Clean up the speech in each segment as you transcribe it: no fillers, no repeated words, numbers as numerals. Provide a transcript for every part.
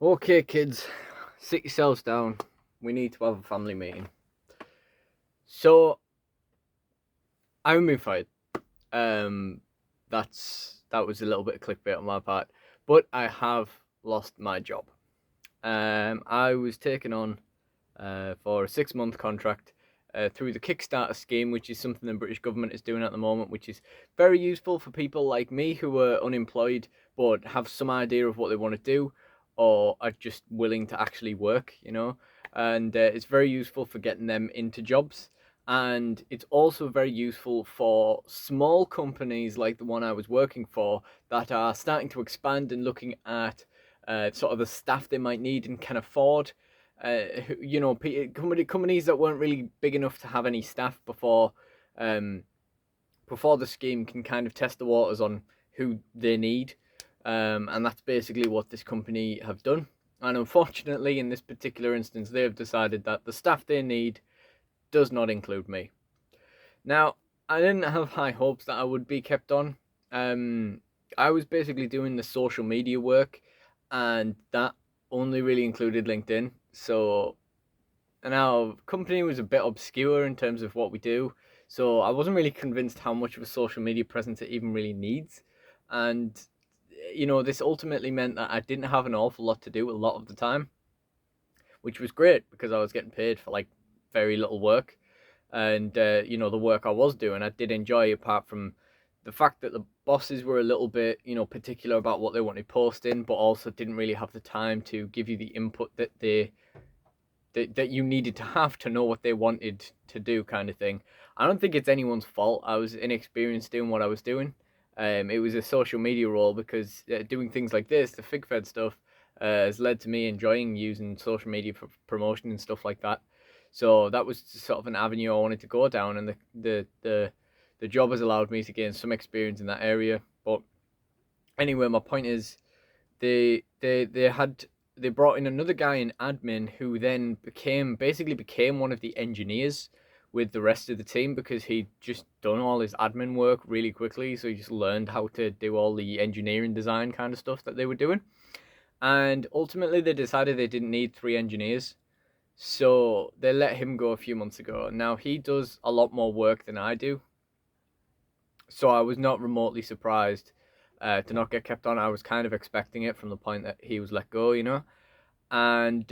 Okay, kids, sit yourselves down. We need to have a family meeting. So, I haven't been fired. Um, that was a little bit of clickbait on my part, but I have lost my job. I was taken on for a 6 month contract through the Kickstarter scheme, which is something the British government is doing at the moment, which is very useful for people like me who are unemployed but have some idea of what they want to do or are just willing to actually work, And it's very useful for getting them into jobs. And it's also very useful for small companies like the one I was working for that are starting to expand and looking at sort of the staff they might need and can afford. Companies that weren't really big enough to have any staff um, before the scheme can kind of test the waters on who they need, and that's basically what this company have done. And unfortunately, in this particular instance, they have decided that the staff they need does not include me. Now, I didn't have high hopes that I would be kept on. Um, I was basically doing the social media work, and that only really included LinkedIn. So, and our company was a bit obscure in terms of what we do. So I wasn't really convinced how much of a social media presence it even really needs. And, this ultimately meant that I didn't have an awful lot to do a lot of the time, which was great because I was getting paid for like very little work. And, the work I was doing, I did enjoy, apart from the fact that the bosses were a little bit, particular about what they wanted posting, but also didn't really have the time to give you the input that you needed to have to know what they wanted to do, kind of thing. I don't think it's anyone's fault. I was inexperienced doing what I was doing. It was a social media role because doing things like this, the FigFed stuff, has led to me enjoying using social media for promotion and stuff like that. So that was sort of an avenue I wanted to go down, and the job has allowed me to gain some experience in that area. But anyway, my point is, they brought in another guy in admin who then became one of the engineers with the rest of the team because he'd just done all his admin work really quickly, so he just learned how to do all the engineering design kind of stuff that they were doing. And ultimately they decided they didn't need three engineers, so they let him go a few months ago. Now he does a lot more work than I do, so I was not remotely surprised to not get kept on. I was kind of expecting it from the point that he was let go. And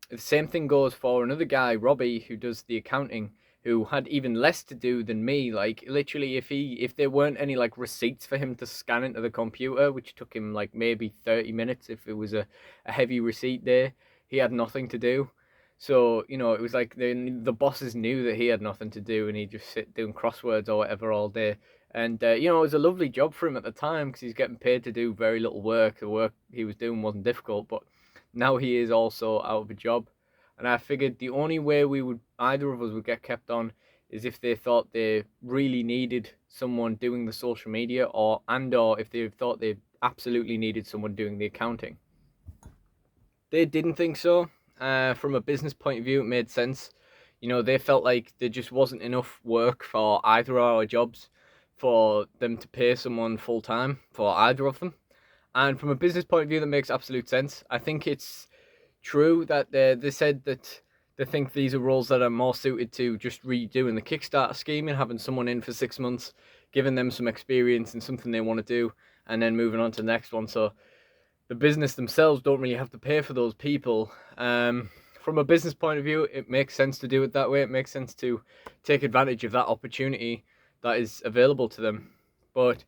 the same thing goes for another guy, Robbie, who does the accounting, who had even less to do than me. Like literally, if there weren't any like receipts for him to scan into the computer, which took him like maybe 30 minutes if it was a heavy receipt day, he had nothing to do. So it was like the bosses knew that he had nothing to do, and he'd just sit doing crosswords or whatever all day. And it was a lovely job for him at the time because he's getting paid to do very little work. The work he was doing wasn't difficult, but now he is also out of a job. And I figured the only way either of us would get kept on is if they thought they really needed someone doing the social media, or if they thought they absolutely needed someone doing the accounting. They didn't think so. From a business point of view, it made sense. They felt like there just wasn't enough work for either of our jobs for them to pay someone full time for either of them. And from a business point of view, that makes absolute sense. I think it's true that they said that they think these are roles that are more suited to just redoing the Kickstarter scheme and having someone in for 6 months, giving them some experience and something they want to do, and then moving on to the next one. So the business themselves don't really have to pay for those people. From a business point of view, it makes sense to do it that way. It makes sense to take advantage of that opportunity that is available to them. But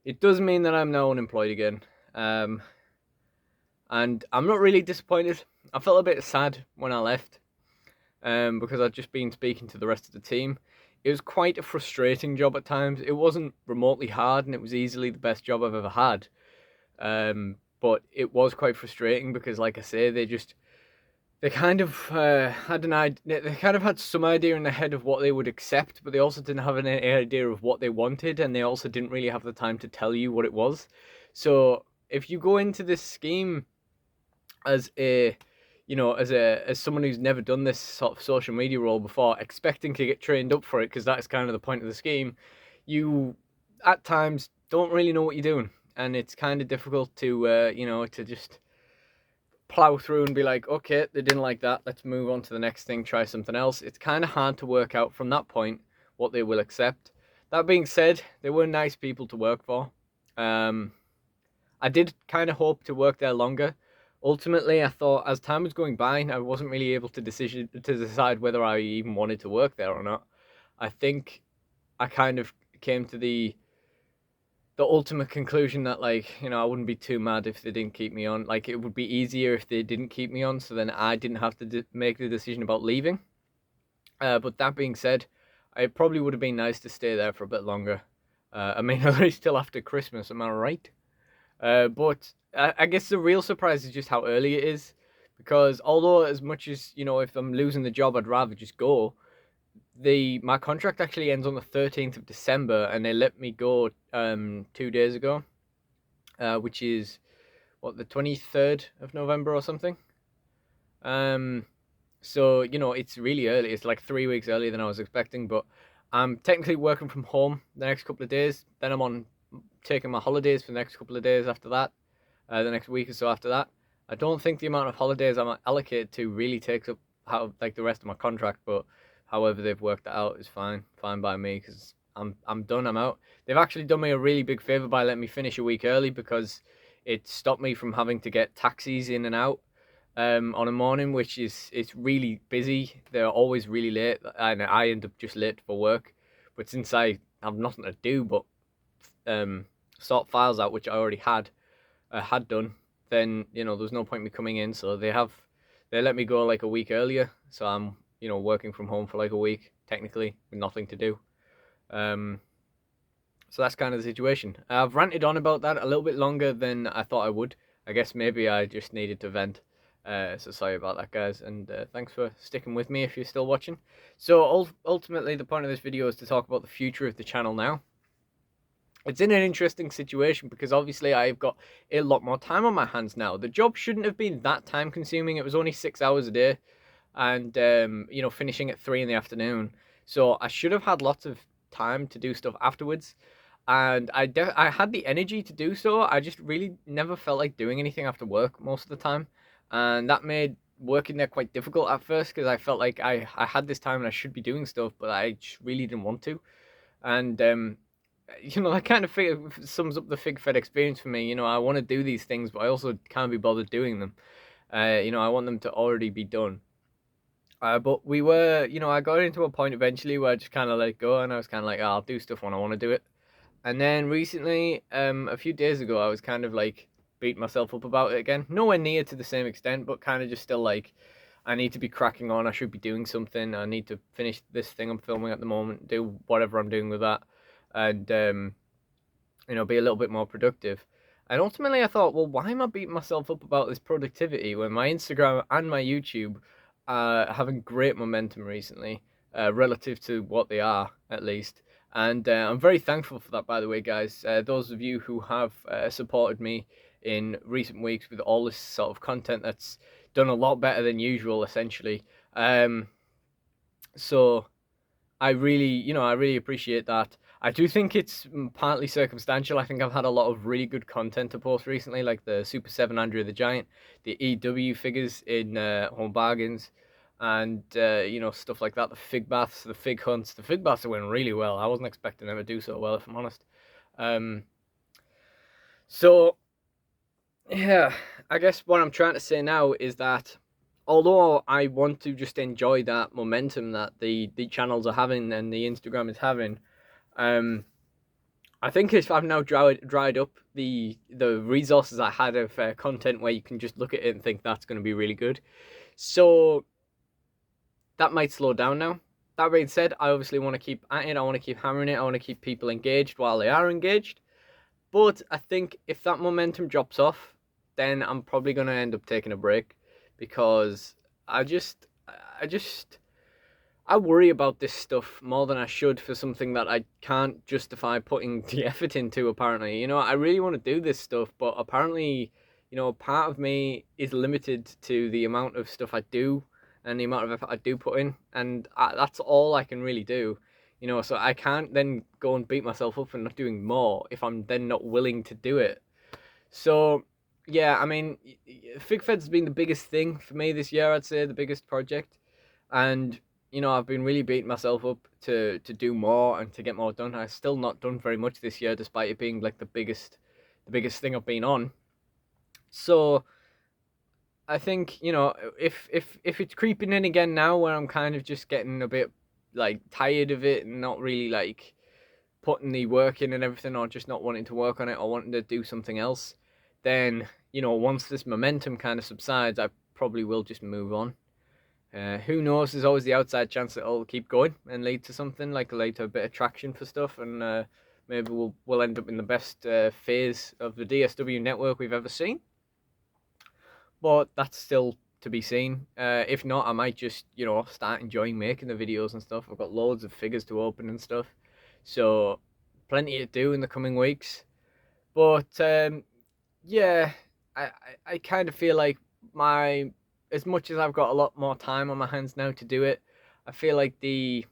it does mean that I'm now unemployed again. And I'm not really disappointed. I felt a bit sad when I left, because I'd just been speaking to the rest of the team. It was quite a frustrating job at times. It wasn't remotely hard, and it was easily the best job I've ever had. But it was quite frustrating because, like I say, they kind of they kind of had some idea in their head of what they would accept, but they also didn't have any idea of what they wanted, and they also didn't really have the time to tell you what it was. So if you go into this scheme as as someone who's never done this sort of social media role before, expecting to get trained up for it, because that's kind of the point of the scheme, you at times don't really know what you're doing, and it's kind of difficult to to just plow through and be like, okay, they didn't like that, let's move on to the next thing, try something else. It's kind of hard to work out from that point what they will accept. That being said, they were nice people to work for. I did kind of hope to work there longer. Ultimately, I thought as time was going by, I wasn't really able to decide whether I even wanted to work there or not. I think I kind of came to the ultimate conclusion that, like, you know, I wouldn't be too mad if they didn't keep me on. Like, it would be easier if they didn't keep me on, so then I didn't have to make the decision about leaving. But that being said, it probably would have been nice to stay there for a bit longer. I mean, at least till after Christmas, am I right? But I guess the real surprise is just how early it is, because although as much as, you know, if I'm losing the job, I'd rather just go. My contract actually ends on the 13th of December, and they let me go 2 days ago, which is what, the 23rd of November or something. So you know, it's really early. It's like 3 weeks earlier than I was expecting, but I'm technically working from home the next couple of days. Then I'm on taking my holidays for the next couple of days after that, the next week or so after that. I don't think the amount of holidays I'm allocated to really takes up how like the rest of my contract, but however they've worked that out is fine by me, because I'm done. I'm out. They've actually done me a really big favor by letting me finish a week early, because it stopped me from having to get taxis in and out on a morning, which is, it's really busy. They're always really late, and I end up just late for work. But since I have nothing to do but sort files out, which I already had done, then, you know, there's no point me coming in. So they let me go like a week earlier, so I'm, you know, working from home for like a week technically with nothing to do. So that's kind of the situation. I've ranted on about that a little bit longer than I thought I would. I guess maybe I just needed to vent. So sorry about that, guys, and thanks for sticking with me if you're still watching. So ultimately, the point of this video is to talk about the future of the channel now. It's in an interesting situation because obviously I've got a lot more time on my hands now. The job shouldn't have been that time consuming. It was only 6 hours a day, and you know, finishing at 3 in the afternoon. So I should have had lots of time to do stuff afterwards, and I had the energy to do so. I just really never felt like doing anything after work most of the time, and that made working there quite difficult at first, because I felt like I had this time and I should be doing stuff, but I just really didn't want to. And you know, that kind of sums up the Fig Fed experience for me. You know, I want to do these things, but I also can't be bothered doing them. You know, I want them to already be done. But we were, you know, I got into a point eventually where I just kind of let it go, and I was kind of like, oh, I'll do stuff when I want to do it. And then recently, a few days ago, I was kind of like beating myself up about it again. Nowhere near to the same extent, but kind of just still like, I need to be cracking on. I should be doing something. I need to finish this thing I'm filming at the moment, do whatever I'm doing with that, and you know, be a little bit more productive. And ultimately, I thought, well, why am I beating myself up about this productivity when my Instagram and my YouTube are having great momentum recently, relative to what they are, at least. And I'm very thankful for that, by the way, guys. Those of you who have supported me in recent weeks with all this sort of content that's done a lot better than usual, essentially. So I really, you know, I really appreciate that. I do think it's partly circumstantial. I think I've had a lot of really good content to post recently, like the Super 7 Andrew the Giant, the EW figures in Home Bargains, and, you know, stuff like that. The Fig Baths, the Fig Hunts. The Fig Baths are going really well. I wasn't expecting them to do so well, if I'm honest. So, yeah, I guess what I'm trying to say now is that although I want to just enjoy that momentum that the channels are having and the Instagram is having, I think if I've now dried up the resources I had of content where you can just look at it and think that's going to be really good, so that might slow down now. That being said, I obviously want to keep at it. I want to keep hammering it. I want to keep people engaged while they are engaged. But I think if that momentum drops off, then I'm probably going to end up taking a break, because I worry about this stuff more than I should for something that I can't justify putting the effort into, apparently. You know, I really want to do this stuff, but apparently, you know, part of me is limited to the amount of stuff I do and the amount of effort I do put in, and that's all I can really do. You know, so I can't then go and beat myself up for not doing more if I'm then not willing to do it. So yeah, I mean, FigFed's been the biggest thing for me this year. I'd say the biggest project, and I've been really beating myself up to do more and to get more done. I've still not done very much this year, despite it being like the biggest thing I've been on. So I think if it's creeping in again now, where I'm kind of just getting a bit like tired of it and not really like putting the work in and everything, or just not wanting to work on it or wanting to do something else, then once this momentum kind of subsides, I probably will just move on. Who knows? There's always the outside chance that it'll keep going and lead to something, like lead to a bit of traction for stuff, and maybe we'll end up in the best phase of the DSW network we've ever seen. But that's still to be seen. If not, I might just start enjoying making the videos and stuff. I've got loads of figures to open and stuff, so plenty to do in the coming weeks. But yeah, I kind of feel like my as much as I've got a lot more time on my hands now to do it, I feel like the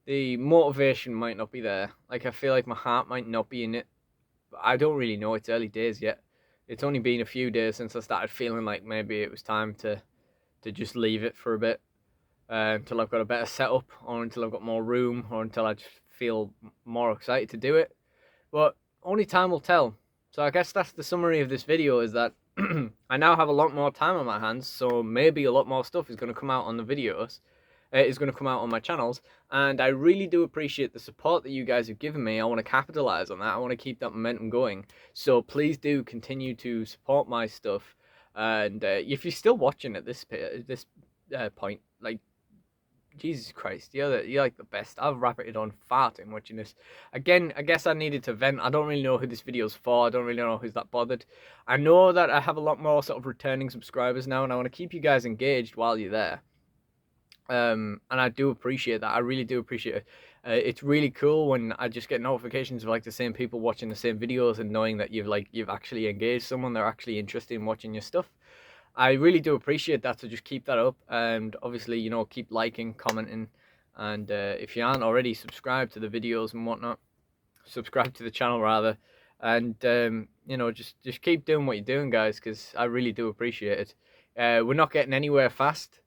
motivation might not be there. Like I feel like my heart might not be in it. But I don't really know. It's early days yet. It's only been a few days since I started feeling like maybe it was time to just leave it for a bit until I've got a better setup, or until I've got more room, or until I just feel more excited to do it. But only time will tell. So I guess that's the summary of this video, is that I now have a lot more time on my hands, so maybe a lot more stuff is going to come out on the videos. Is going to come out on my channels, and I really do appreciate the support that you guys have given me. I want to capitalize on that. I want to keep that momentum going. So please do continue to support my stuff. And if you're still watching at this point, like, Jesus Christ, you're like the best. I've rapided on far too much in this. Again, I guess I needed to vent. I don't really know who this video's for. I don't really know who's that bothered. I know that I have a lot more sort of returning subscribers now, and I want to keep you guys engaged while you're there. And I do appreciate that. I really do appreciate it. It's really cool when I just get notifications of like the same people watching the same videos, and knowing that you've actually engaged someone. They're actually interested in watching your stuff. I really do appreciate that, so just keep that up, and obviously, keep liking, commenting, and if you aren't already, subscribe to the videos and whatnot. Subscribe to the channel rather, and just keep doing what you're doing, guys, because I really do appreciate it. We're not getting anywhere fast,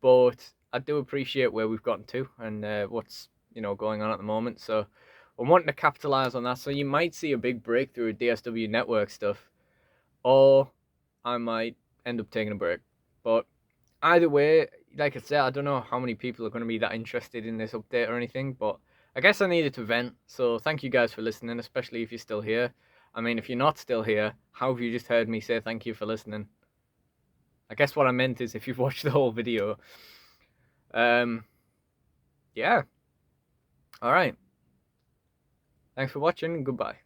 but I do appreciate where we've gotten to, and what's going on at the moment. So I'm wanting to capitalize on that. So you might see a big breakthrough with DSW network stuff, or I might end up taking a break. But either way, like I said, I don't know how many people are going to be that interested in this update or anything, but I guess I needed to vent. So thank you guys for listening, especially if you're still here. I mean, if you're not still here, how have you just heard me say thank you for listening? I guess what I meant is, if you've watched the whole video. Yeah. All right. Thanks for watching. Goodbye.